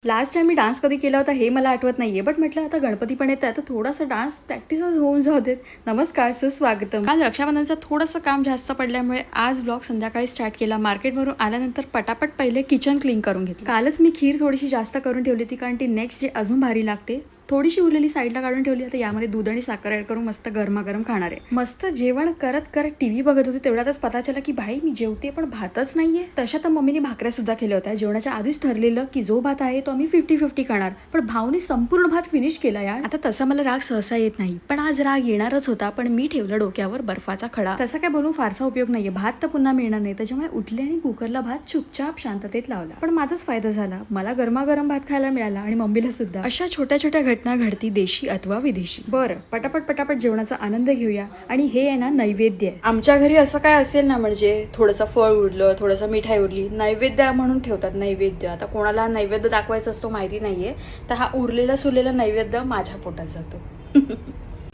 Last time मी dance कधी केला होता हे मला आठवत नाहीये, बट म्हटलं आता गणपती पण येत आहे तर थोडासा डान्स प्रॅक्टिसच होऊन जाऊ देत. नमस्कार, सुस्वागतम. काल रक्षाबंधनचं थोडंसं काम जास्त पडल्यामुळे आज ब्लॉग संध्याकाळी स्टार्ट केला. मार्केटवरून आल्यानंतर पटापट पहिले किचन क्लीन करून घेतलं. कालच मी खीर थोडीशी जास्त करून ठेवली होती कारण ती नेक्स्ट डे अजून भारी लागते. थोडीशी उरलेली साईडला काढून ठेवली. आता यामध्ये दूध आणि साखर ऍड करून मस्त गरमागरम खाणार आहे. मस्त जेवण करत करत टीव्ही बघत होते तेवढ्यातच पता चला की भाई मी जेवते पण भातच नाहीये. तशा तर मम्मीने भाकऱ्या सुद्धा केल्या होत्या. जेवणाच्या आधीच ठरलेलं की जो भात आहे तो आम्ही 50-50 खाणार, पण भाऊनी संपूर्ण भात फिनिश केला यार. आता तसा मला राग सहसा येत नाही, पण आज राग येणारच होता. पण मी ठेवलं डोक्यावर बर्फाचा खडा. तसं काय बोलून फारसा उपयोग नाहीये, भात तर पुन्हा मिळणार नाही. त्याच्यामुळे उठले आणि कुकरला भात चुपचाप शांततेत लावला. पण माझाच फायदा झाला, मला गरमागरम भात खायला मिळाला आणि मम्मीला सुद्धा. अशा छोट्या छोट्या घटना घडती देशी अथवा विदेशी. बरं, पटापट जेवणाचा आनंद घेऊया. आणि हे आहे ना नैवेद्य आहे. आमच्या घरी असं काय असेल ना, म्हणजे थोडंसं फळ उरलं, थोडंसं मिठाई उरली, नैवेद्य म्हणून ठेवतात. नैवेद्य आता कोणाला नैवेद्य दाखवायचा असतो माहिती नाहीये, तर हा उरलेला सुरलेला नैवेद्य माझ्या पोटात जातो.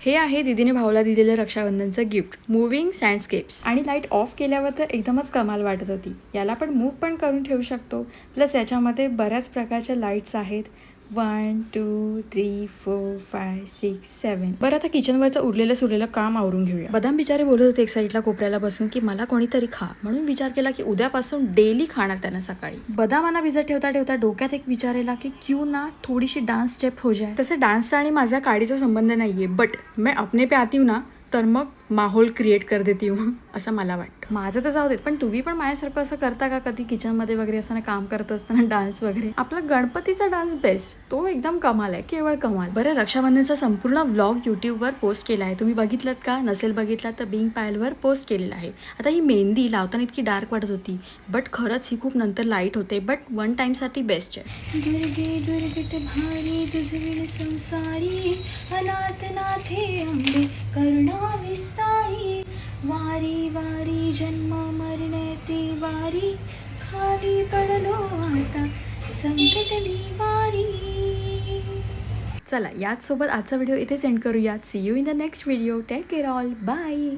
हे आहे दीदीने भाऊला दिलेलं रक्षाबंधनचं गिफ्ट, मुव्हिंग सँडस्केप्स. आणि लाईट ऑफ केल्यावर तर एकदमच कमाल वाटत होती. याला पण मूव्ह पण करून ठेवू शकतो. प्लस याच्यामध्ये बऱ्याच प्रकारच्या लाईट्स आहेत. 1 2 3 4 5 6 7. बरं, आता किचनवरचं उरलेलं सुरलेलं काम आवरून घेऊया. बदाम बिचारे बोलत होते एक साईडला कोपऱ्याला बसून की मला कोणीतरी खा, म्हणून विचार केला की उद्यापासून डेली खाणार त्यांना सकाळी. बदामांना भिजत ठेवता ठेवता डोक्यात एक विचारेला की क्यों ना थोडीशी डान्स स्टेप हो जाए. तसे डान्सचा आणि माझ्या काडीचा संबंध नाहीये, बट मैं अपने पे आती हूँ ना, तर मग माहोल क्रिएट कर देती हूँ असं मला वाटतं. माझं तर जाऊ देत, पण तुम्ही पण माझ्यासारखं असं करता का कधी किचनमध्ये वगैरे असताना, काम करत असताना डान्स वगैरे? आपला गणपतीचा डान्स बेस्ट, तो एकदम कमाल आहे, केवळ कमाल. बरं, रक्षाबंधनचा संपूर्ण व्लॉग यूट्यूबवर पोस्ट केला आहे. तुम्ही बघितलं का? नसेल बघितला तर बिंग पायलवर पोस्ट केलेला आहे. आता ही मेहंदी लावताना इतकी डार्क वाटत होती, बट खरंच ही खूप नंतर लाईट होते. बट वन टाइमसाठी बेस्ट आहे. दुर्गे दुर्गट भारी दुजविण संसारी, अनाथ नाथे आंबे करुणा विस्तारी, वारी वारी जन्म मरण्याची वारी, खाली पडलो आता संकटली वारी. चला, याच सोबत आजचा व्हिडिओ इथे सेंड करूयात. See you in the next video. Take care all. Bye.